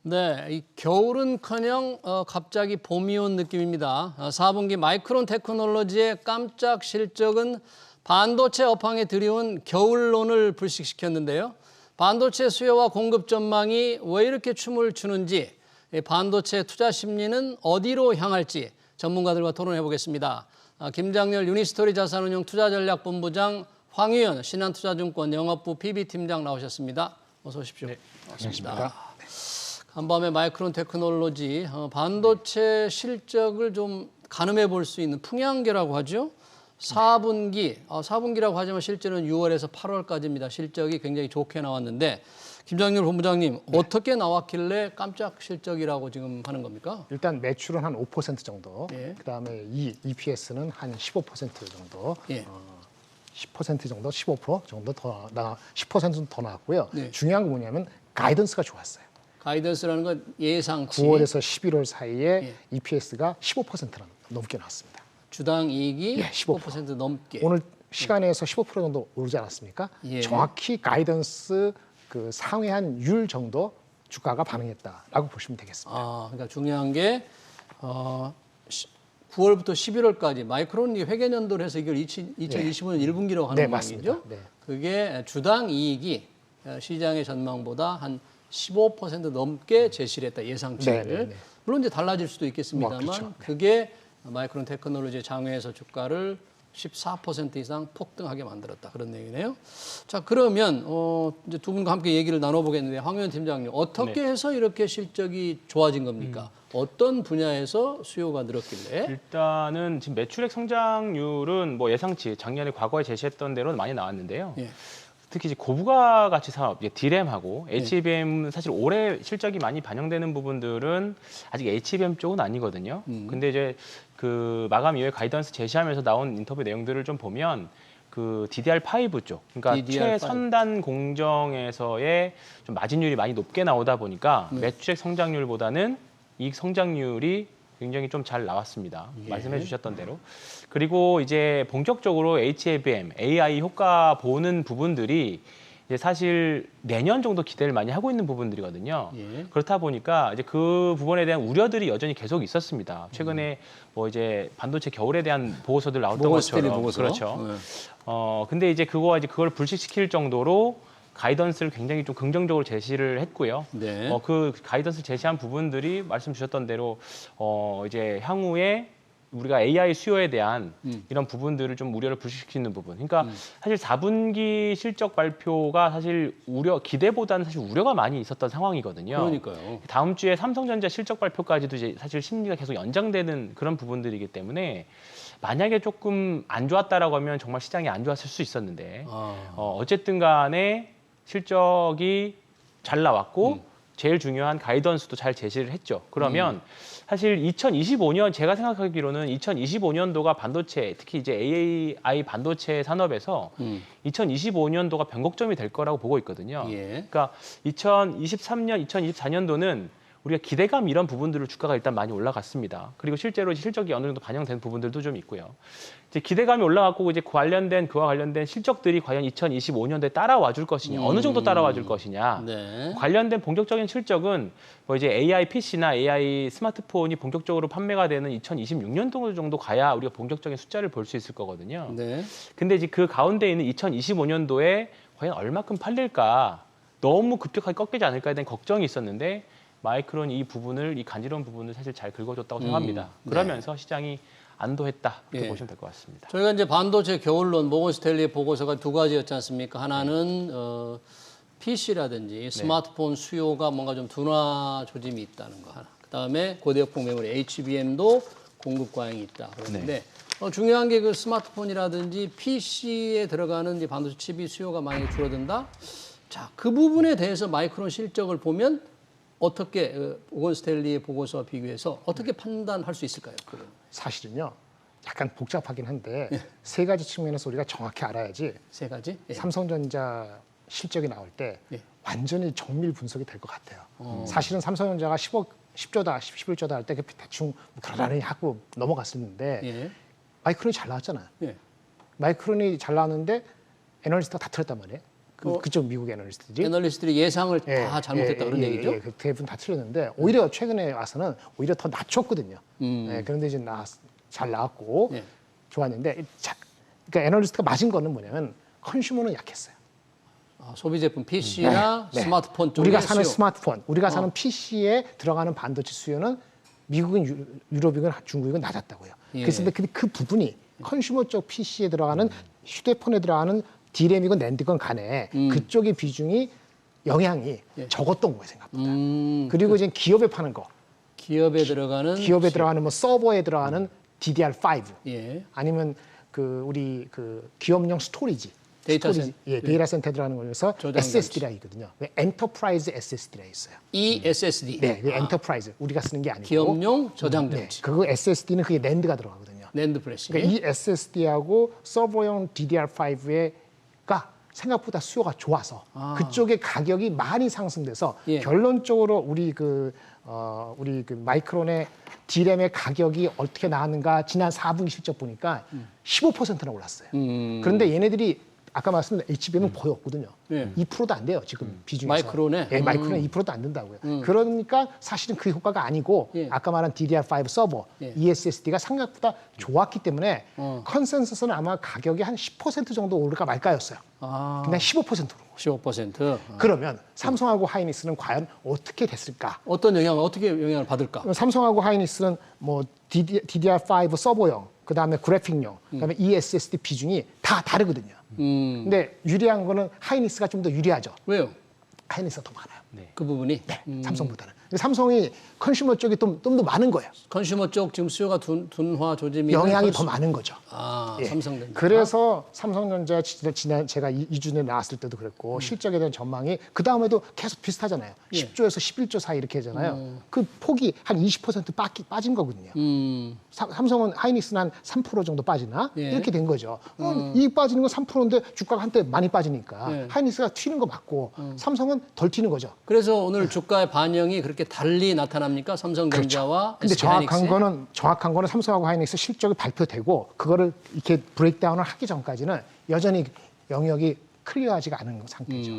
네, 이 겨울은커녕 갑자기 봄이 온 느낌입니다. 4분기 마이크론 테크놀로지의 깜짝 실적은 반도체 업황에 들이온 겨울론을 불식시켰는데요. 반도체 수요와 공급 전망이 왜 이렇게 춤을 추는지, 반도체 투자 심리는 어디로 향할지 전문가들과 토론해 보겠습니다. 김장렬 유니스토리 자산운용 투자전략본부장, 황유연 신한투자증권 영업부 PB팀장 나오셨습니다. 어서 오십시오. 네, 반갑습니다. 간밤에 마이크론 테크놀로지 반도체 실적을 좀 가늠해 볼 수 있는 풍향계라고 하죠. 4분기라고 하지만 실제는 6월에서 8월까지입니다. 실적이 굉장히 좋게 나왔는데 김장렬 본부장님 어떻게 나왔길래 깜짝 실적이라고 지금 하는 겁니까? 일단 매출은 한 5% 정도, 예. 그다음에 EPS는 한 15% 정도, 예. 10% 정도, 15% 정도 10%는 더 나왔고요. 네. 중요한 건 뭐냐면 가이던스가 좋았어요. 가이던스라는 건 예상치. 9월에서 11월 사이에 예. EPS가 15%나 넘게 나왔습니다. 주당 이익이 예, 15% 넘게. 오늘 시간에서 15% 정도 오르지 않았습니까? 예. 정확히 가이던스 그 상회한 율 정도 주가가 반응했다라고 보시면 되겠습니다. 그러니까 중요한 게 9월부터 11월까지 마이크론 회계연도를 해서 이걸 2025년 1분기라고 하는 네, 말이죠. 맞습니다. 네. 그게 주당 이익이 시장의 전망보다 한 15% 넘게 제시를 했다, 예상치를. 네, 네, 네. 물론 이제 달라질 수도 있겠습니다만 그렇죠. 네. 그게 마이크론 테크놀로지 장외에서 주가를 14% 이상 폭등하게 만들었다, 그런 내용이네요. 자, 그러면 이제 두 분과 함께 얘기를 나눠보겠는데 황유연 팀장님 어떻게 해서 이렇게 실적이 좋아진 겁니까? 어떤 분야에서 수요가 늘었길래? 일단은 지금 매출액 성장률은 뭐 예상치 작년에 과거에 제시했던 대로는 많이 나왔는데요. 예. 특히 이제 고부가 가치 사업, D램하고 HBM은 사실 올해 실적이 많이 반영되는 부분들은 아직 HBM 쪽은 아니거든요. 근데 이제 그 마감 이후에 가이던스 제시하면서 나온 인터뷰 내용들을 좀 보면 그 DDR5 쪽, 그러니까 DDR5. 최선단 공정에서의 좀 마진율이 많이 높게 나오다 보니까 매출액 성장률보다는 이익 성장률이 굉장히 좀 잘 나왔습니다. 예. 말씀해 주셨던 대로. 그리고 이제 본격적으로 HBM, AI 효과 보는 부분들이 이제 사실 내년 정도 기대를 많이 하고 있는 부분들이거든요. 예. 그렇다 보니까 이제 그 부분에 대한 우려들이 여전히 계속 있었습니다. 최근에 뭐 이제 반도체 겨울에 대한 보고서들 나왔던 것처럼. 보고서. 그렇죠. 네. 근데 이제 그걸 불식시킬 정도로 가이던스를 굉장히 좀 긍정적으로 제시를 했고요. 네. 그 가이던스 제시한 부분들이 말씀 주셨던 대로 이제 향후에 우리가 AI 수요에 대한 이런 부분들을 좀 우려를 불식시키는 부분. 그러니까 사실 4분기 실적 발표가 사실 기대보다는 사실 우려가 많이 있었던 상황이거든요. 그러니까요. 다음 주에 삼성전자 실적 발표까지도 이제 사실 심리가 계속 연장되는 그런 부분들이기 때문에 만약에 조금 안 좋았다라고 하면 정말 시장이 안 좋았을 수 있었는데 어쨌든 간에 실적이 잘 나왔고 제일 중요한 가이던스도 잘 제시를 했죠. 그러면 사실 2025년 제가 생각하기로는 2025년도가 반도체 특히 이제 AI 반도체 산업에서 2025년도가 변곡점이 될 거라고 보고 있거든요. 예. 그러니까 2023년, 2024년도는 우리가 기대감 이런 부분들을 주가가 일단 많이 올라갔습니다. 그리고 실제로 실적이 어느 정도 반영된 부분들도 좀 있고요. 이제 기대감이 올라갔고 이제 그와 관련된 실적들이 과연 2025년도에 따라와 줄 것이냐, 어느 정도 따라와 줄 것이냐. 네. 관련된 본격적인 실적은 뭐 이제 AI PC나 AI 스마트폰이 본격적으로 판매가 되는 2026년도 정도 가야 우리가 본격적인 숫자를 볼 수 있을 거거든요. 네. 근데 이제 그 가운데 있는 2025년도에 과연 얼마큼 팔릴까, 너무 급격하게 꺾이지 않을까에 대한 걱정이 있었는데 마이크론 이 간지러운 부분을 사실 잘 긁어줬다고 생각합니다. 그러면서 시장이 안도했다, 그렇게 예. 보시면 될 것 같습니다. 저희가 이제 반도체 겨울론 모건 스탠리의 보고서가 두 가지였지 않습니까? 하나는 PC라든지 스마트폰 수요가 뭔가 좀 둔화 조짐이 있다는 거 하나. 그다음에 고대역폭 메모리 HBM도 공급 과잉이 있다. 그런데 중요한 게 그 스마트폰이라든지 PC에 들어가는 이제 반도체 칩이 수요가 많이 줄어든다. 자, 그 부분에 대해서 마이크론 실적을 보면 어떻게 모건 스탠리의 보고서와 비교해서 어떻게 판단할 수 있을까요? 그건? 사실은요, 약간 복잡하긴 한데 세 가지 측면에서 우리가 정확히 알아야지 세 가지? 예. 삼성전자 실적이 나올 때 예. 완전히 정밀 분석이 될 것 같아요. 사실은 삼성전자가 10조다, 11조다 할 때 대충 그러려니 하고 넘어갔었는데 예. 마이크론이 잘 나왔잖아요. 예. 마이크론이 잘 나왔는데 애널리스트가 다 틀렸단 말이에요. 그쪽 미국 애널리스트들이 애널리스트들이 예상을 다 잘못했다 그런 얘기죠? 그 대부분 다 틀렸는데 오히려 최근에 와서는 오히려 더 낮췄거든요. 그런데 이제 잘 나왔고 예. 좋았는데 그러니까 애널리스트가 맞은 거는 뭐냐면 컨슈머는 약했어요. 소비 제품 PC나 네. 스마트폰 쪽에 우리가 사는 수요. 스마트폰, 우리가 사는 PC에 들어가는 반도체 수요는 미국은 유럽이건 중국이건 낮았다고요. 예. 그래서 근데 그 부분이 컨슈머 쪽 PC에 들어가는 휴대폰에 들어가는 D램이건 낸드건 간에 그쪽의 비중이 영향이 적었던 거예요 생각보다. 그리고 이제 기업에 파는 거, 기업에 들어가는 들어가는 뭐 서버에 들어가는 DDR5 예. 아니면 우리 기업용 스토리지. 데이터 데이터 센터 들어가는 거에서 저장 SSD라 있거든요. 엔터프라이즈 SSD라 있어요. ESSD. 네, 엔터프라이즈 우리가 쓰는 게 아니고 기업용 저장 네, 장치. 그거 SSD는 그게 낸드가 들어가거든요. 낸드 플래시. 그러니까 이 SSD하고 서버용 DDR5가 생각보다 수요가 좋아서 그쪽의 가격이 많이 상승돼서 예. 결론적으로 우리 마이크론의 D램의 가격이 어떻게 나왔는가 지난 4분기 실적 보니까 15%나 올랐어요. 그런데 얘네들이 아까 말씀드린 HBM은 거의 없거든요. 예. 2%도 안 돼요 지금 비중에서. 마이크론에? 예, 마이크론에 2%도 안 된다고요. 그러니까 사실은 그 효과가 아니고 예. 아까 말한 DDR5 서버, 예. ESSD가 생각보다 좋았기 때문에 컨센서스는 아마 가격이 한 10% 정도 오를까 말까였어요. 근데 15% 오른 거죠. 15%. 그러면 삼성하고 하이닉스는 과연 어떻게 됐을까? 어떻게 영향을 받을까? 삼성하고 하이닉스는 뭐 DDR5 서버용, 그다음에 그래픽용, 그다음에 ESSD 비중이 다 다르거든요. 근데 유리한 거는 하이닉스가 좀 더 유리하죠. 왜요? 하이닉스가 더 많아요. 그 부분이 삼성보다는. 삼성이 컨슈머 쪽이 좀 더 많은 거예요. 컨슈머 쪽 지금 수요가 둔화 조짐이 영향이 더 많은 거죠. 예. 삼성전자. 그래서 삼성전자 지난 제가 2주 전에 나왔을 때도 그랬고 실적에 대한 전망이 그 다음에도 계속 비슷하잖아요. 10조에서 11조 사이 이렇게 하잖아요. 그 폭이 한 20% 빠진 거거든요. 삼성은 하이닉스는 한 3% 정도 빠지나 예. 이렇게 된 거죠. 이익 빠지는 건 3%인데 주가가 한때 많이 빠지니까 예. 하이닉스가 튀는 거 맞고 삼성은 덜 튀는 거죠. 그래서 오늘 주가의 반영이 그렇게 달리 나타납니까? 삼성전자와 근데 SK 하이닉스의? 정확한 거는 삼성하고 하이닉스 실적이 발표되고 그거를 이렇게 브레이크다운을 하기 전까지는 여전히 영역이 클리어하지가 않은 상태죠.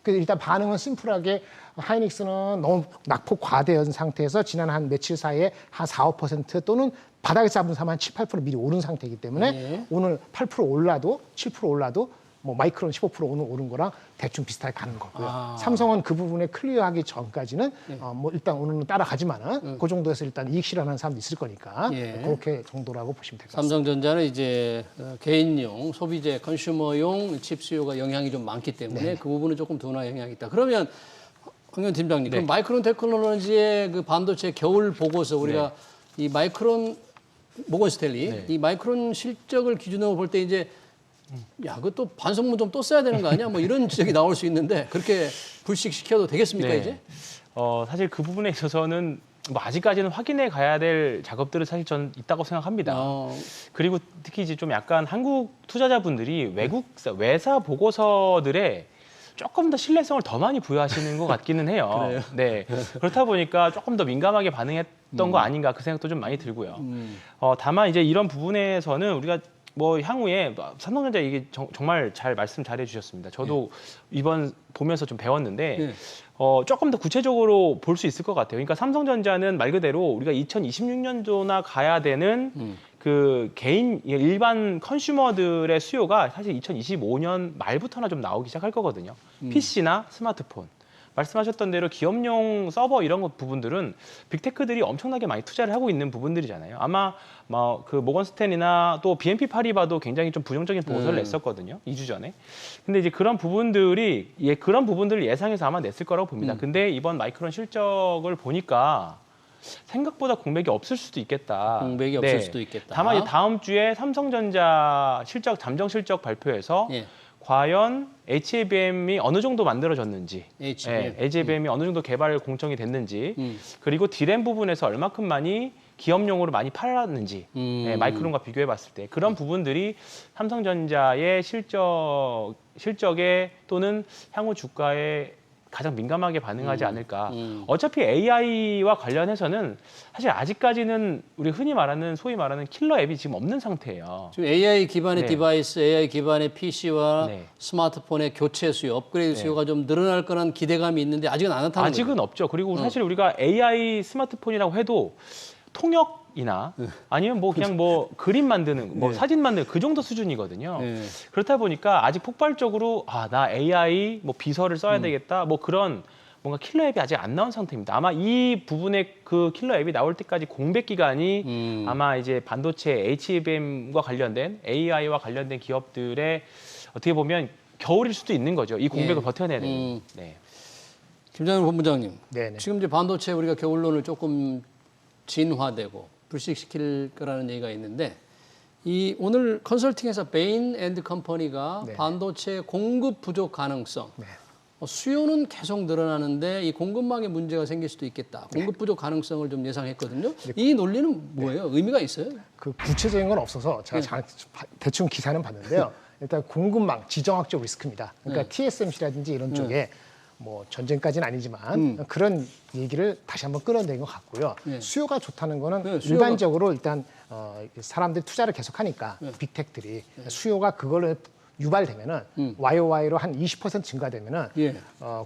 그래서 일단 반응은 심플하게 하이닉스는 너무 낙폭 과대한 상태에서 지난 한 며칠 사이에 한 4, 5% 또는 바닥에 잡은 사람 한 7, 8% 미리 오른 상태이기 때문에 예. 오늘 8% 올라도 7% 올라도 뭐 마이크론 15% 오른 거랑 대충 비슷하게 가는 거고요. 삼성은 그 부분에 클리어하기 전까지는 뭐 일단 오늘은 따라가지만은 그 정도에서 일단 이익 실현하는 사람도 있을 거니까 예. 그렇게 정도라고 보시면 될 것 같습니다. 삼성전자는 이제 개인용, 소비재, 컨슈머용 칩 수요가 영향이 좀 많기 때문에 그 부분은 조금 둔화 영향이 있다. 그러면 황현 팀장님, 그럼 마이크론 테크놀로지의 그 반도체 겨울 보고서 우리가 이 마이크론 모건 스탠리 이 마이크론 실적을 기준으로 볼 때 이제 야, 그것도 반성문 좀 또 써야 되는 거 아니야? 뭐 이런 지적이 나올 수 있는데 그렇게 불식시켜도 되겠습니까 이제? 사실 그 부분에 있어서는 뭐 아직까지는 확인해 가야 될 작업들은 사실 저는 있다고 생각합니다. 그리고 특히 이제 좀 약간 한국 투자자분들이 외사 보고서들에 조금 더 신뢰성을 더 많이 부여하시는 것 같기는 해요. 그래요? 네. 그렇다 보니까 조금 더 민감하게 반응했던 거 아닌가 그 생각도 좀 많이 들고요. 다만 이제 이런 부분에서는 우리가 뭐 향후에 삼성전자 이게 정말 잘 말씀 잘해 주셨습니다. 저도 이번 보면서 좀 배웠는데 조금 더 구체적으로 볼 수 있을 것 같아요. 그러니까 삼성전자는 말 그대로 우리가 2026년도나 가야 되는 그 개인 일반 컨슈머들의 수요가 사실 2025년 말부터나 좀 나오기 시작할 거거든요. PC나 스마트폰. 말씀하셨던 대로 기업용 서버 이런 부분들은 빅테크들이 엄청나게 많이 투자를 하고 있는 부분들이잖아요. 아마 그 모건스탠이나 또 BNP 파리바도 굉장히 좀 부정적인 보고서를 냈었거든요. 2주 전에. 근데 이제 그런 부분들을 예상해서 아마 냈을 거라고 봅니다. 근데 이번 마이크론 실적을 보니까 생각보다 공백이 없을 수도 있겠다. 공백이 없을 수도 있겠다. 다만 이제 다음 주에 삼성전자 잠정 실적 발표에서 과연 HBM이 어느 정도 만들어졌는지, HBM이 어느 정도 개발 공정이 됐는지, 그리고 D램 부분에서 얼마큼 많이 기업용으로 많이 팔았는지, 마이크론과 비교해봤을 때 그런 부분들이 삼성전자의 실적에 또는 향후 주가에 가장 민감하게 반응하지 않을까. 어차피 AI와 관련해서는 사실 아직까지는 우리 흔히 말하는 소위 말하는 킬러 앱이 지금 없는 상태예요. 지금 AI 기반의 네. 디바이스, AI 기반의 PC와 네. 스마트폰의 교체 수요, 업그레이드 수요가 좀 늘어날 거란 기대감이 있는데 아직은 안 나타나는 거죠. 아직은 없죠. 그리고 사실 우리가 AI 스마트폰이라고 해도 통역이나 아니면 뭐 그냥 뭐 그림 만드는, 뭐 사진 만드는 그 정도 수준이거든요. 네. 그렇다 보니까 아직 폭발적으로 나 AI 뭐 비서를 써야 되겠다, 뭐 그런 뭔가 킬러 앱이 아직 안 나온 상태입니다. 아마 이 부분에 그 킬러 앱이 나올 때까지 공백 기간이 아마 이제 반도체 HBM과 관련된 AI와 관련된 기업들의 어떻게 보면 겨울일 수도 있는 거죠. 이 공백을 버텨내야 되는. 네. 김장현 본부장님, 네네. 지금 이제 반도체 우리가 겨울론을 조금 진화되고 불식시킬 거라는 얘기가 있는데 이 오늘 컨설팅에서 베인 앤드 컴퍼니가 네. 반도체 공급 부족 가능성, 네. 수요는 계속 늘어나는데 이 공급망에 문제가 생길 수도 있겠다. 공급 부족 가능성을 좀 예상했거든요. 이 논리는 뭐예요? 의미가 있어요? 그 구체적인 건 없어서 제가 대충 기사는 봤는데요. 일단 공급망 지정학적 리스크입니다. 그러니까 TSMC라든지 이런 쪽에 뭐 전쟁까지는 아니지만 그런 얘기를 다시 한번 끌어낸 것 같고요. 네. 수요가 좋다는 거는 네, 수요가- 일반적으로 일단 사람들이 투자를 계속하니까 빅텍들이 수요가 그걸로 유발되면은 YOY로 한 20% 증가되면은 예.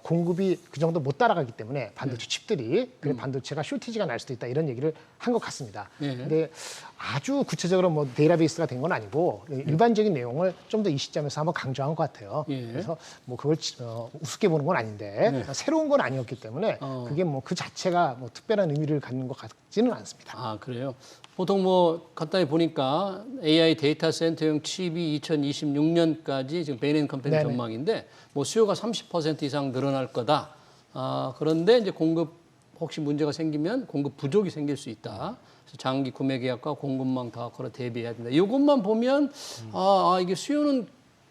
공급이 그 정도 못 따라가기 때문에 반도체 칩들이 그래 반도체가 쇼티지가 날 수도 있다 이런 얘기를 한 것 같습니다. 예. 근데 아주 구체적으로 뭐 데이터베이스가 된 건 아니고 일반적인 내용을 좀 더 이 시점에서 한번 강조한 것 같아요. 예. 그래서 뭐 그걸 우습게 보는 건 아닌데 새로운 건 아니었기 때문에 그게 뭐 그 자체가 뭐 특별한 의미를 갖는 것 같지는 않습니다. 아, 그래요? 보통 뭐 간단히 보니까 AI 데이터 센터용 칩이 2026년까지 지금 베인 앤 컴퍼니 네네. 전망인데 뭐 수요가 30% 이상 늘어날 거다. 그런데 이제 공급 혹시 문제가 생기면 공급 부족이 생길 수 있다. 그래서 장기 구매 계약과 공급망 다 걸어 대비해야 된다. 이것만 보면 이게 수요는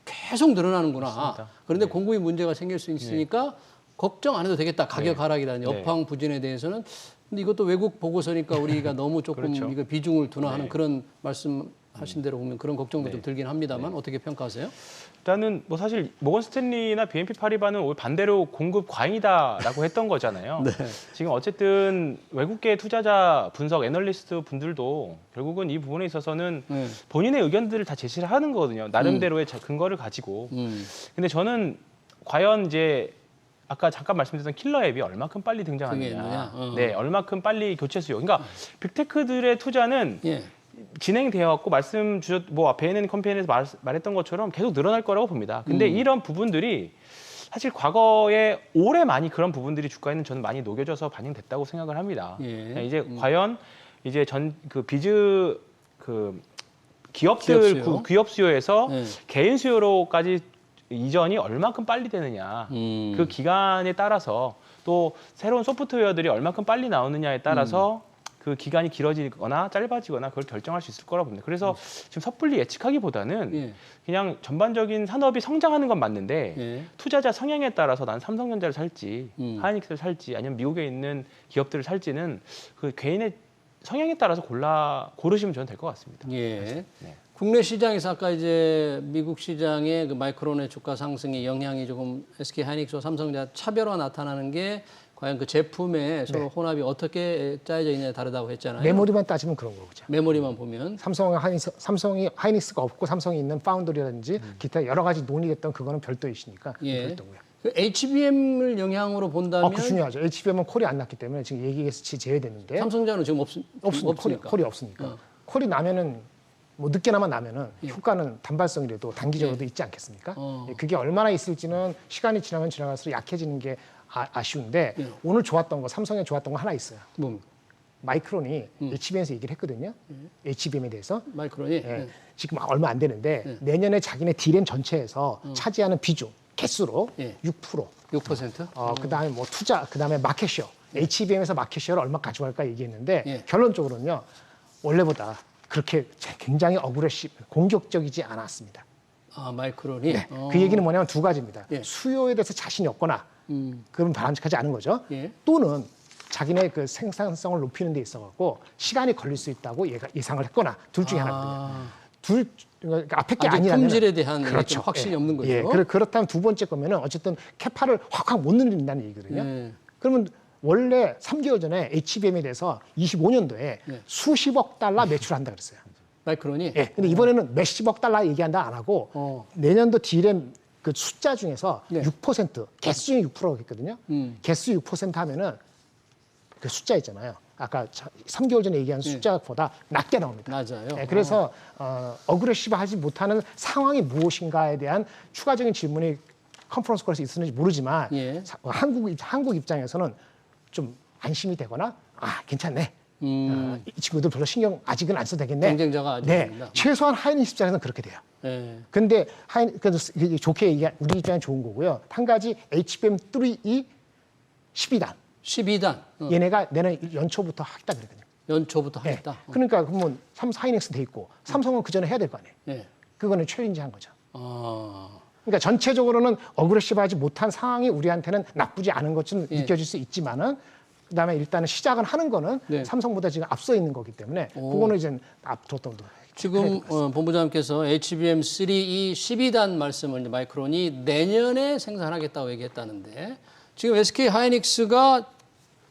계속 늘어나는구나. 맞습니다. 그런데 공급이 문제가 생길 수 있으니까 걱정 안 해도 되겠다. 가격 하락이라는 네. 여파항 부진에 대해서는. 근데 이것도 외국 보고서니까 우리가 너무 조금 그렇죠. 이거 비중을 두나 하는 그런 말씀하신 대로 보면 그런 걱정도 좀 들긴 합니다만 어떻게 평가하세요? 일단은 뭐 사실 모건 스탠리나 BNP 파리바는 오히려 반대로 공급 과잉이다라고 했던 거잖아요. 지금 어쨌든 외국계 투자자 분석 애널리스트 분들도 결국은 이 부분에 있어서는 본인의 의견들을 다 제시를 하는 거거든요. 나름대로의 근거를 가지고. 근데 저는 과연 이제 아까 잠깐 말씀드렸던 킬러 앱이 얼마큼 빨리 그게 등장하느냐. 있느냐? 네, 얼마큼 빨리 교체 수요. 그러니까 빅테크들의 투자는 예. 진행되어 왔고 말씀 주셨 뭐 베인 컴퍼니에서 말했던 것처럼 계속 늘어날 거라고 봅니다. 근데 이런 부분들이 사실 과거에 오래 많이 그런 부분들이 주가에는 저는 많이 녹여져서 반영됐다고 생각을 합니다. 예. 이제 과연 이제 그 비즈 그 기업들 기업 수요에서 예. 개인 수요로까지 이전이 얼마큼 빨리 되느냐 그 기간에 따라서 또 새로운 소프트웨어들이 얼마큼 빨리 나오느냐에 따라서 그 기간이 길어지거나 짧아지거나 그걸 결정할 수 있을 거라고 봅니다. 그래서 지금 섣불리 예측하기보다는 예. 그냥 전반적인 산업이 성장하는 건 맞는데 예. 투자자 성향에 따라서 난 삼성전자를 살지 하이닉스를 살지 아니면 미국에 있는 기업들을 살지는 그 개인의 성향에 따라서 고르시면 저는 될 것 같습니다. 예. 네. 국내 시장에서 아까 이제 미국 시장의 그 마이크론의 주가 상승의 영향이 조금 SK 하이닉스와 삼성전자 차별화 나타나는 게 과연 그 제품의 서로 혼합이 어떻게 짜여져 있냐에 다르다고 했잖아요. 메모리만 따지면 그런 거죠. 메모리만 보면 삼성이 하이닉스가 없고 삼성이 있는 파운드리라든지 기타 여러 가지 논의했던 그거는 별도 이슈니까 예. 별도고요. 그 HBM을 영향으로 본다면 그 중요하죠. HBM은 콜이 안 났기 때문에 지금 얘기에서 제외되는데 삼성전자는 지금 없으니까. 콜이 없으니까. 콜이 나면은 뭐 늦게나마 나면은 효과는 단발성이라도 단기적으로도 있지 않겠습니까? 그게 얼마나 있을지는 시간이 지나면 지나갈수록 약해지는 게 아쉬운데 오늘 좋았던 거 삼성에 좋았던 거 하나 있어요. 뭡니까? 마이크론이 HBM에서 얘기를 했거든요. HBM에 대해서. 마이크론이 예, 지금 얼마 안 되는데 내년에 자기네 D램 전체에서 차지하는 비중 개수로 6%. 6%? 그다음에 뭐 투자, 그다음에 마켓쉐어. HBM에서 마켓쉐어를 얼마 가져갈까 얘기했는데 결론적으로는요. 원래보다 그렇게 굉장히 공격적이지 않았습니다. 아, 마이크론이? 네. 그 얘기는 뭐냐면 두 가지입니다. 예. 수요에 대해서 자신이 없거나 그럼 바람직하지 않은 거죠. 예. 또는 자기네 그 생산성을 높이는 데 있어갖고 시간이 걸릴 수 있다고 예상을 했거나 둘 중에 하나거든요. 그러니까 앞에 게 아직 아니라면 품질에 대한 그렇죠. 좀 확신이 없는 거죠. 예, 그렇다면 두 번째 거면은 어쨌든 캐파를 확확 못 늘린다는 얘기거든요. 예. 그러면 원래 3개월 전에 HBM에 대해서 25년도에 네. 수십억 달러 매출한다 그랬어요. 마이크론이. 예, 근데 이번에는 몇십억 달러 얘기한다 안 하고 내년도 D램 그 숫자 중에서 네. 6% 개수 중에 6%가 있거든요. 개수 6% 하면은 그 숫자 있잖아요. 아까 3개월 전에 얘기한 숫자보다 낮게 나옵니다. 낮아요. 네, 그래서 어그레시브하지 못하는 상황이 무엇인가에 대한 추가적인 질문이 컨퍼런스 콜에서 있었는지 모르지만 예. 한국 입장에서는 좀 안심이 되거나 괜찮네. 이 친구들 별로 신경 아직은 안 써도 되겠네. 경쟁자가 아직 네, 아닙니다. 최소한 하이닉스 입장에서는 그렇게 돼요. 예. 근데 그래서 좋게 얘기한 우리 입장에 좋은 거고요. 한 가지 HBM3E 12단 12단. 얘네가 내년 연초부터 하겠다 그러거든요. 연초부터 네. 하겠다. 그러니까 그러면 하이닉스 돼 있고 삼성은 그 전에 해야 될 거 아니에요. 예. 그거는 챌린지한 거죠. 아. 그러니까 전체적으로는 어그레시브하지 못한 상황이 우리한테는 나쁘지 않은 것처럼 예. 느껴질 수 있지만은 그다음에 일단은 시작은 하는 거는 네. 삼성보다 지금 앞서 있는 거기 때문에 그거는 이제 앞으로 또 지금 본부장님께서 HBM3E 12단 말씀을 이제 마이크론이 내년에 생산하겠다고 얘기했다는데 지금 SK 하이닉스가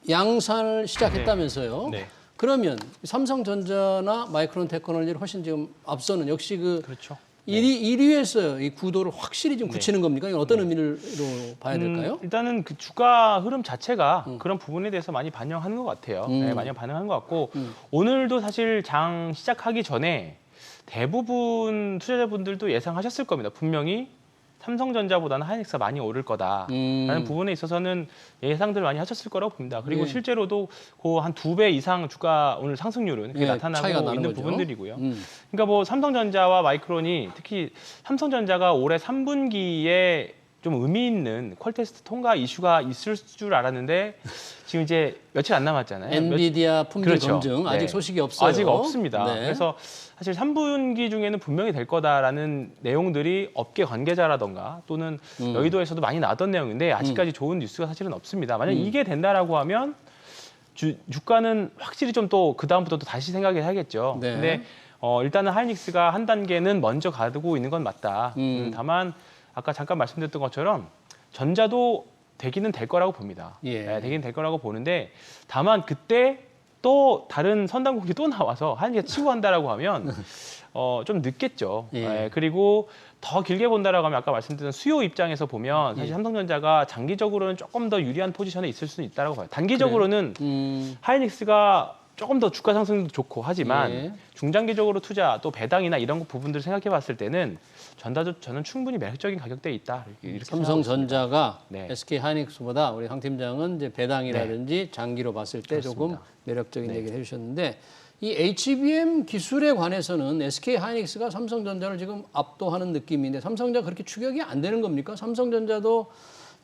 양산을 시작했다면서요. 네. 그러면 삼성전자나 마이크론 테크놀로지를 훨씬 지금 앞서는 역시 그렇죠. 1위에서 이 구도를 확실히 좀 굳히는 겁니까? 이건 어떤 의미로 봐야 될까요? 일단은 그 주가 흐름 자체가 그런 부분에 대해서 많이 반영하는 것 같아요. 네, 많이 반영하는 것 같고 오늘도 사실 장 시작하기 전에 대부분 투자자분들도 예상하셨을 겁니다. 분명히 삼성전자보다는 하이닉스가 많이 오를 거다라는 부분에 있어서는 예상들 많이 하셨을 거라고 봅니다. 그리고 예. 실제로도 그 한 2배 이상 주가 오늘 상승률은 그게 예, 차이가 나타나고 나는 있는 거죠. 부분들이고요. 그러니까 뭐 삼성전자와 마이크론이 특히 삼성전자가 올해 3분기에 좀 의미 있는 퀄테스트 통과 이슈가 있을 줄 알았는데 지금 이제 며칠 안 남았잖아요. 엔비디아 품질 그렇죠. 검증 아직 네. 소식이 없어요. 아직 없습니다. 네. 그래서 사실 3분기 중에는 분명히 될 거다라는 내용들이 업계 관계자라던가 또는 여의도에서도 많이 나왔던 내용인데 아직까지 좋은 뉴스가 사실은 없습니다. 만약 이게 된다라고 하면 주가는 확실히 좀 또 그 다음부터 또 다시 생각을 해야겠죠. 네. 근데 일단은 하이닉스가 한 단계는 먼저 가고 있는 건 맞다. 다만 아까 잠깐 말씀드렸던 것처럼 전자도 되기는 될 거라고 봅니다. 예. 네, 되기는 될 거라고 보는데 다만 그때 또 다른 선당국이 또 나와서 하이닉스가 치고 한다라고 하면 좀 늦겠죠. 예. 네, 그리고 더 길게 본다라고 하면 아까 말씀드린 수요 입장에서 보면 사실 삼성전자가 장기적으로는 조금 더 유리한 포지션에 있을 수는 있다라고 봐요. 단기적으로는 하이닉스가 조금 더 주가 상승도 좋고 하지만 예. 중장기적으로 투자 또 배당이나 이런 부분들을 생각해 봤을 때는 저는 충분히 매력적인 가격대에 있다. 이렇게 삼성전자가 네. SK 하이닉스보다 우리 황 팀장은 이제 배당이라든지 장기로 봤을 때 조금 매력적인 얘기를 해주셨는데 이 HBM 기술에 관해서는 SK 하이닉스가 삼성전자를 지금 압도하는 느낌인데 삼성전자 그렇게 추격이 안 되는 겁니까? 삼성전자도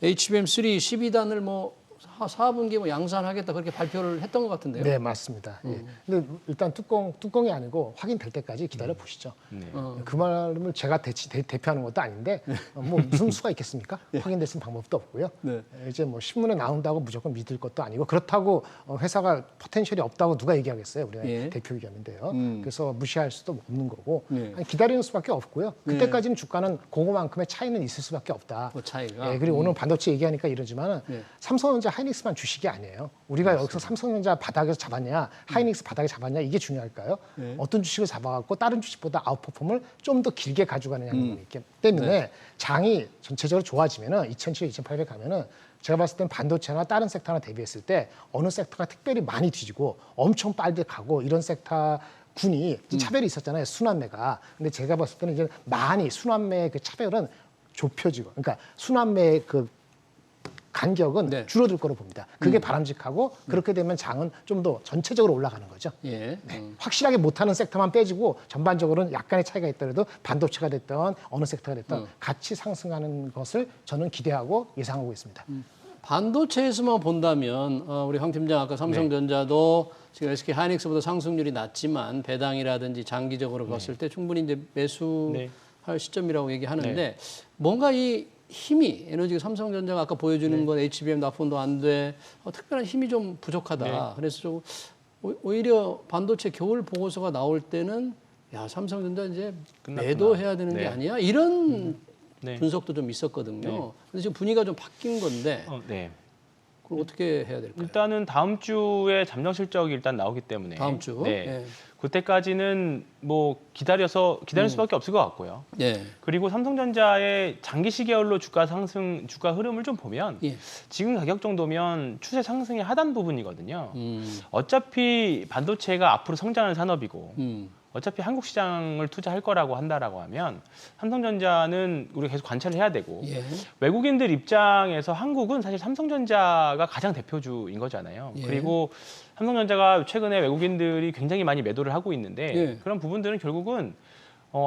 HBM3 12단을 뭐 4분기 뭐 양산하겠다 그렇게 발표를 했던 것 같은데요. 네, 맞습니다. 예. 근데 일단 뚜껑이 아니고 확인될 때까지 기다려 보시죠. 그 말을 제가 대표하는 것도 아닌데 뭐 무슨 수가 있겠습니까? 확인됐으면 방법도 없고요. 네. 이제 뭐 신문에 나온다고 무조건 믿을 것도 아니고 그렇다고 회사가 포텐셜이 없다고 누가 얘기하겠어요? 우리가 예. 대표 의견인데요. 그래서 무시할 수도 없는 거고 네. 기다리는 수밖에 없고요. 그때까지는 주가는 그거만큼의 차이는 있을 수밖에 없다. 그 차이가. 예, 그리고 오늘 반도체 얘기하니까 이러지만은 네. 삼성전자 하이닉스만 주식이 아니에요. 우리가 여기서 삼성전자 바닥에서 잡았냐, 하이닉스 바닥에 잡았냐 이게 중요할까요? 어떤 주식을 잡아갖고 다른 주식보다 아웃퍼폼을 좀 더 길게 가져가느냐는 거기 때문에 장이 전체적으로 좋아지면은 2007, 2008에 가면은 제가 봤을 땐 반도체나 다른 섹터나 대비했을 때 어느 섹터가 특별히 많이 뒤지고 엄청 빨리 가고 이런 섹터 군이 차별이 있었잖아요. 순환매가. 근데 제가 봤을 때는 이제 많이 순환매의 그 차별은 좁혀지고, 그러니까 순환매의 그 간격은 네. 줄어들 거로 봅니다. 그게 바람직하고 그렇게 되면 장은 좀 더 전체적으로 올라가는 거죠. 예. 확실하게 못하는 섹터만 빼지고 전반적으로는 약간의 차이가 있더라도 반도체가 됐던 어느 섹터가 됐던 같이 상승하는 것을 저는 기대하고 예상하고 있습니다. 반도체에서만 본다면 우리 황 팀장 아까 삼성전자도 지금 SK 하이닉스보다 상승률이 낮지만 배당이라든지 장기적으로 봤을 때 충분히 이제 매수할 시점이라고 얘기하는데 뭔가 이 힘이 에너지 삼성전자가 아까 보여주는 건 HBM 납품도 안 돼. 특별한 힘이 좀 부족하다. 그래서 좀 오히려 반도체 겨울 보고서가 나올 때는 야, 삼성전자 이제 끝났구나. 매도해야 되는 게 네. 아니야? 이런 네. 분석도 좀 있었거든요. 네. 근데 지금 분위기가 좀 바뀐 건데 네. 그걸 어떻게 해야 될까요? 일단은 다음 주에 잠정 실적이 일단 나오기 때문에 다음 주. 네. 네. 그때까지는 뭐 기다릴 수밖에 없을 것 같고요. 예. 그리고 삼성전자의 장기 시계열로 주가 흐름을 좀 보면 예. 지금 가격 정도면 추세 상승의 하단 부분이거든요. 음. 어차피 반도체가 앞으로 성장하는 산업이고 음. 어차피 한국 시장을 투자할 거라고 한다라고 하면 삼성전자는 우리가 계속 관찰을 해야 되고 예. 외국인들 입장에서 한국은 사실 삼성전자가 가장 대표주인 거잖아요. 예. 그리고 삼성전자가 최근에 외국인들이 굉장히 많이 매도를 하고 있는데 예. 그런 부분들은 결국은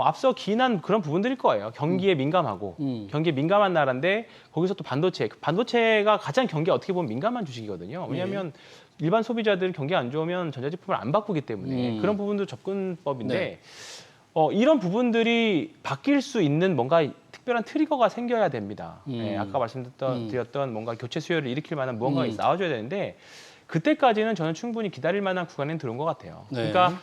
앞서 기인한 그런 부분들일 거예요. 경기에 민감하고 경기에 민감한 나라인데 거기서 또 반도체가 가장 경기에 어떻게 보면 민감한 주식이거든요. 왜냐하면 일반 소비자들 경기가 안 좋으면 전자제품을 안 바꾸기 때문에 그런 부분도 접근법인데 네. 이런 부분들이 바뀔 수 있는 뭔가 특별한 트리거가 생겨야 됩니다. 네, 아까 말씀드렸던 뭔가 교체 수요를 일으킬 만한 무언가가 나와줘야 되는데 그때까지는 저는 충분히 기다릴 만한 구간에 들어온 것 같아요. 네. 그러니까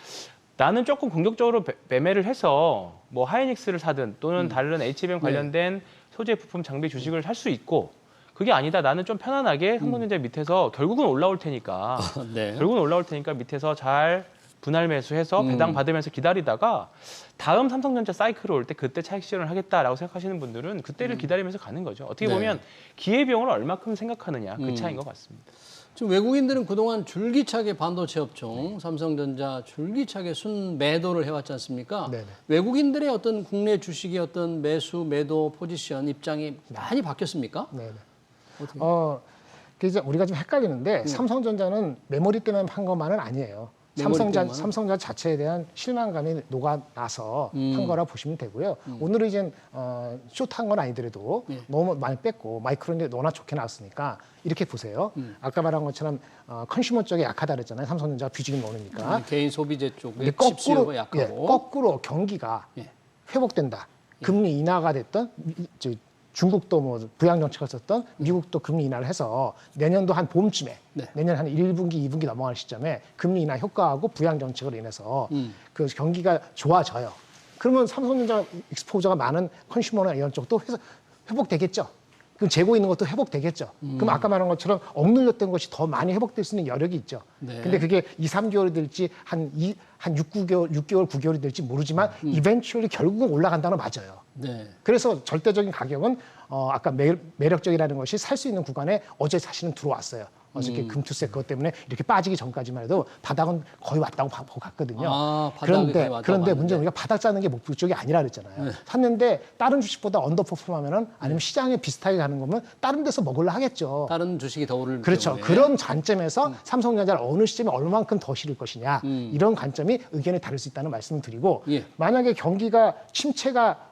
나는 조금 공격적으로 매매를 해서 뭐 하이닉스를 사든 또는 다른 HBM 관련된 소재 부품 장비 주식을 살 수 있고 그게 아니다. 나는 좀 편안하게 삼성전자 밑에서 결국은 올라올 테니까 네. 결국은 올라올 테니까 밑에서 잘 분할 매수해서 배당 받으면서 기다리다가 다음 삼성전자 사이클 올 때 그때 차익 실현을 하겠다라고 생각하시는 분들은 그때를 기다리면서 가는 거죠. 어떻게 네. 보면 기회비용을 얼마큼 생각하느냐 그 차이인 것 같습니다. 지금 외국인들은 그동안 줄기차게 반도체 업종, 삼성전자 줄기차게 순매도를 해왔지 않습니까? 네네. 외국인들의 어떤 국내 주식의 어떤 매수, 매도 포지션 입장이 많이 바뀌었습니까? 네. 어떻게? 그래서 우리가 좀 헷갈리는데 삼성전자는 메모리 때문에 한 것만은 아니에요. 메모리 때문에? 삼성전자 자체에 대한 실망감이 녹아나서 한 거라 보시면 되고요. 오늘은 이제 숏한 건 아니더라도 너무 많이 뺐고 마이크론이 너무나 좋게 나왔으니까 이렇게 보세요. 아까 말한 것처럼 컨슈머 쪽에 약하다 그랬잖아요. 삼성전자가 비중이 많으니까. 개인 소비재 쪽에 근데 칩수요가 약하고. 거꾸로 경기가 예. 회복된다. 금리 인하가 됐던 중국도 뭐 부양 정책을 썼던 미국도 금리 인하를 해서 내년도 한 봄쯤에 네. 내년 한 1분기, 2분기 넘어갈 시점에 금리 인하 효과하고 부양 정책으로 인해서 그 경기가 좋아져요. 그러면 삼성전자 익스포저가 많은 컨슈머나 이런 쪽도 회복되겠죠. 그럼 재고 있는 것도 회복되겠죠. 그럼 아까 말한 것처럼 억눌렸던 것이 더 많이 회복될 수 있는 여력이 있죠. 네. 근데 그게 2, 3개월이 될지 한 6, 9개월, 9개월이 될지 모르지만 이벤츄얼리 결국은 올라간다는 건 맞아요. 네. 그래서 절대적인 가격은 아까 매력적이라는 것이 살 수 있는 구간에 어제 사실은 들어왔어요. 어저께 금투세 그것 때문에 이렇게 빠지기 전까지만 해도 바닥은 거의 왔다고 보고 갔거든요. 아, 바닥이 거의 왔다고 그런데 봤는데. 문제는 우리가 바닥 짜는 게 목적이 아니라 그랬잖아요. 샀는데 다른 주식보다 언더퍼폼하면은 아니면 시장에 비슷하게 가는 거면 다른 데서 먹으려 하겠죠. 다른 주식이 더 오를 그렇죠. 경우에. 그런 관점에서 삼성전자를 어느 시점에 얼마만큼 더 실을 것이냐 이런 관점이 의견이 다를 수 있다는 말씀을 드리고 예. 만약에 경기가 침체가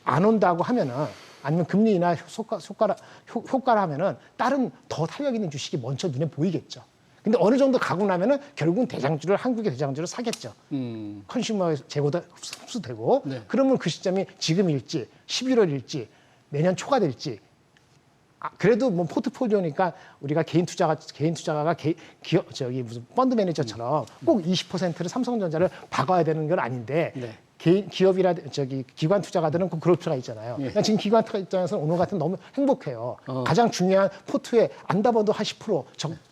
안 온다고 하면은 아니면 금리 인하 효과를 하면은 다른 더 탄력 있는 주식이 먼저 눈에 보이겠죠. 근데 어느 정도 가고 나면은 결국은 한국의 대장주를 사겠죠. 컨슈머 재고도 흡수되고 네. 그러면 그 시점이 지금일지 11월일지 내년 초가 될지 그래도 뭐 포트폴리오니까 우리가 개인 투자가가 무슨 펀드 매니저처럼 꼭 20%를 삼성전자를 박아야 되는 건 아닌데 네. 기업이라 기관 투자가들은 꼭 그럴 필요가 있잖아요. 예. 그냥 지금 기관 투자 입장에서는 오늘 같은 너무 행복해요. 가장 중요한 포트에 안 담아도 한 10%,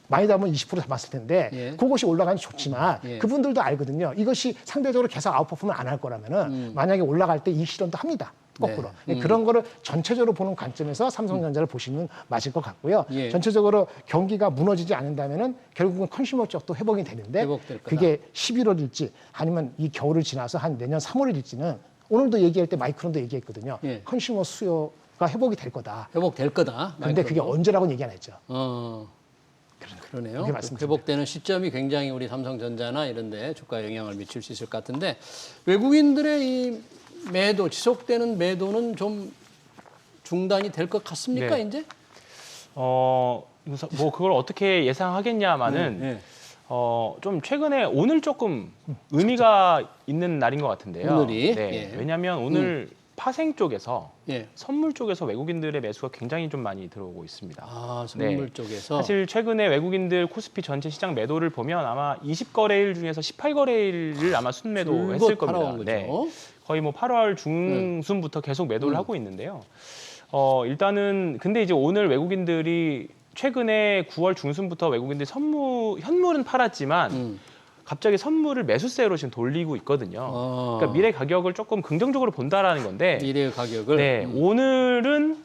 많이 담으면 20% 담았을 텐데 예. 그것이 올라가면 좋지만 예. 그분들도 알거든요. 이것이 상대적으로 계속 아웃퍼폼을 안 할 거라면은 만약에 올라갈 때 이익 실현도 합니다. 거꾸로. 그런 거를 전체적으로 보는 관점에서 삼성전자를 보시면 맞을 것 같고요. 예. 전체적으로 경기가 무너지지 않는다면은 결국은 컨슈머 쪽도 회복이 되는데 회복될 거다. 그게 11월일지 아니면 이 겨울을 지나서 한 내년 3월일지는 오늘도 얘기할 때 마이크론도 얘기했거든요. 예. 컨슈머 수요가 회복이 될 거다. 회복될 거다. 근데 그게 언제라고는 얘기 안 했죠. 그러네요. 그렇게 말씀드립니다. 회복되는 시점이 굉장히 우리 삼성전자나 이런 데 주가에 영향을 미칠 수 있을 것 같은데 외국인들의 이 매도, 지속되는 매도는 좀 중단이 될 것 같습니까, 네. 이제? 뭐 그걸 어떻게 예상하겠냐마는 네. 좀 최근에 오늘 조금 의미가 있는 날인 것 같은데요. 오늘이? 네. 예. 왜냐하면 오늘 파생 쪽에서 예. 선물 쪽에서 외국인들의 매수가 굉장히 좀 많이 들어오고 있습니다. 아, 선물 쪽에서. 사실 최근에 외국인들 코스피 전체 시장 매도를 보면 아마 20거래일 중에서 18거래일을 아마 순매도했을 겁니다. 팔아온 거죠. 네. 거의 뭐 8월 중순부터 계속 매도를 하고 있는데요. 일단은 근데 이제 오늘 외국인들이 최근에 9월 중순부터 외국인들이 현물은 팔았지만 갑자기 선물을 매수세로 지금 돌리고 있거든요. 그러니까 미래 가격을 조금 긍정적으로 본다라는 건데. 미래 가격을. 네, 오늘은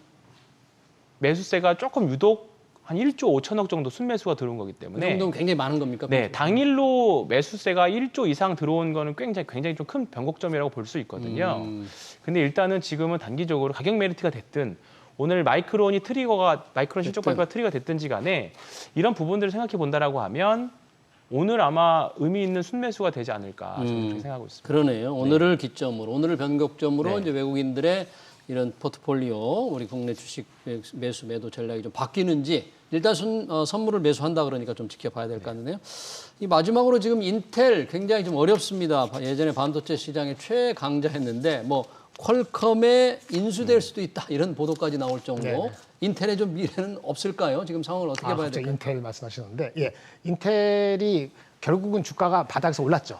매수세가 조금 유독 한 1조 5천억 정도 순매수가 들어온 거기 그 때문에. 정도면 굉장히 많은 겁니까? 네, 당일로 매수세가 1조 이상 들어온 거는 굉장히 좀 큰 변곡점이라고 볼 수 있거든요. 근데 일단은 지금은 단기적으로 가격 메리트가 됐든 오늘 마이크론 실적 발표가 트리거가 됐든지 간에 이런 부분들을 생각해 본다라고 하면 오늘 아마 의미 있는 순매수가 되지 않을까 저는 그렇게 생각하고 있습니다. 그러네요. 오늘을 기점으로, 오늘을 변곡점으로 네. 이제 외국인들의 이런 포트폴리오, 우리 국내 주식 매수 매도 전략이 좀 바뀌는지 일단 선물을 매수한다 그러니까 좀 지켜봐야 될 것 같은데요. 이 마지막으로 지금 인텔 굉장히 좀 어렵습니다. 예전에 반도체 시장의 최강자였는데 뭐 퀄컴에 인수될 수도 있다 이런 보도까지 나올 정도. 네네. 인텔의 좀 미래는 없을까요? 지금 상황을 어떻게 봐야 갑자기 될까요? 인텔 말씀하시는데, 예, 인텔이 결국은 주가가 바닥에서 올랐죠.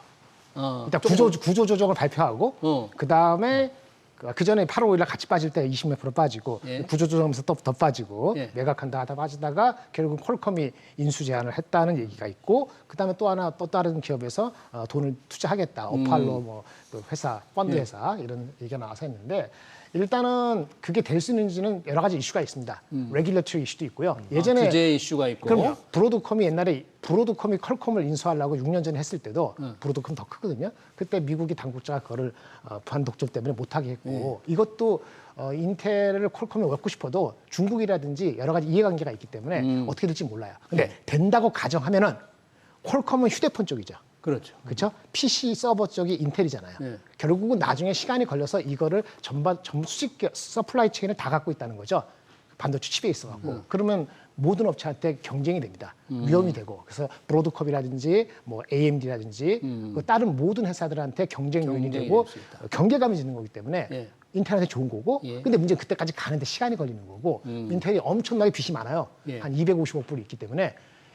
일단 구조 조정을 발표하고, 그 다음에 그 전에 8월 5일 날 같이 빠질 때 20몇 프로 빠지고, 예. 구조 조정하면서 또 더 빠지고, 예. 매각한다 하다 빠지다가 결국 퀄컴이 인수 제안을 했다는 얘기가 있고, 그 다음에 또 다른 기업에서 돈을 투자하겠다. 오팔로 뭐 그 회사, 펀드 회사 이런 얘기가 나와서 했는데. 일단은 그게 될 수 있는지는 여러 가지 이슈가 있습니다. 레귤레터리 이슈도 있고요. 예전에 규제 이슈가 있고. 그럼 브로드컴이 옛날에 브로드컴이 퀄컴을 인수하려고 6년 전에 했을 때도 브로드컴 더 크거든요. 그때 미국이 당국자가 그거를 부한 독점 때문에 못하게 했고 이것도 인텔을 퀄컴에 얻고 싶어도 중국이라든지 여러 가지 이해관계가 있기 때문에 어떻게 될지 몰라요. 근데 된다고 가정하면은 퀄컴은 휴대폰 쪽이죠. 그렇죠. 그렇죠? PC 서버 쪽이 인텔이잖아요. 네. 결국은 나중에 시간이 걸려서 이거를 수직 서플라이 체인을 다 갖고 있다는 거죠. 반도체 칩에 있어갖고 그러면 모든 업체한테 경쟁이 됩니다. 위험이 되고 그래서 브로드컴이라든지 뭐 AMD라든지 그 다른 모든 회사들한테 경쟁 요인이 경쟁이 되고 될수 있다. 경계감이 드는 거기 때문에 예. 인텔한테 좋은 거고 예. 근데 문제는 그때까지 가는데 시간이 걸리는 거고 인텔이 엄청나게 빚이 많아요. 예. 한 250억 불이 있기 때문에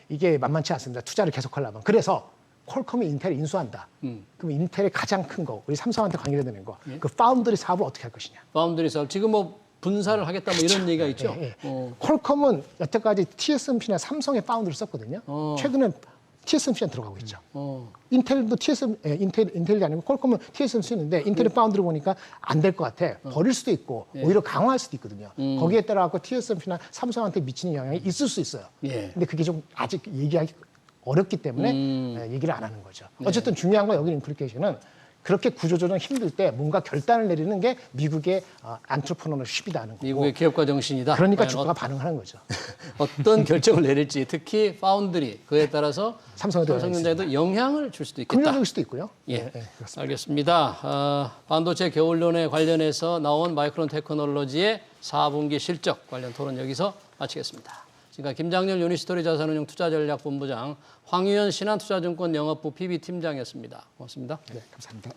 이게 만만치 않습니다. 투자를 계속하려면. 그래서 퀄컴이 인텔을 인수한다. 그럼 인텔의 가장 큰 거, 우리 삼성한테 관계되는 거, 그 파운드리 사업을 어떻게 할 것이냐. 파운드리 사업 지금 뭐 분사를 하겠다 뭐 이런 얘기가 있죠. 예, 예. 퀄컴은 여태까지 TSMC나 삼성의 파운드를 썼거든요. 최근에 TSMC에 들어가고 있죠. 인텔도 인텔이 아니고 퀄컴은 TSMC 있는데 인텔의 파운드를 보니까 안 될 것 같아. 버릴 수도 있고 오히려 강화할 수도 있거든요. 거기에 따라 갖고 TSMC나 삼성한테 미치는 영향이 있을 수 있어요. 예. 근데 그게 좀 아직 얘기하기 어렵기 때문에 얘기를 안 하는 거죠. 어쨌든 중요한 건 여기 임플리케이션은 그렇게 구조조정 힘들 때 뭔가 결단을 내리는 게 미국의 안트로프너십이라는 거고. 미국의 기업가 정신이다. 그러니까 과연 주가가 반응하는 거죠. 어떤 결정을 내릴지 특히 파운드리 그에 따라서 삼성에도 삼성전자에도 영향을 줄 수도 있겠다. 긍정적일 수도 있고요. 예, 그렇습니다. 알겠습니다. 반도체 겨울론에 관련해서 나온 마이크론 테크놀로지의 4분기 실적 관련 토론 여기서 마치겠습니다. 지금까지 김장렬 유니스토리 자산운용 투자전략본부장, 황유현 신한투자증권 영업부 PB팀장이었습니다. 고맙습니다. 네, 감사합니다.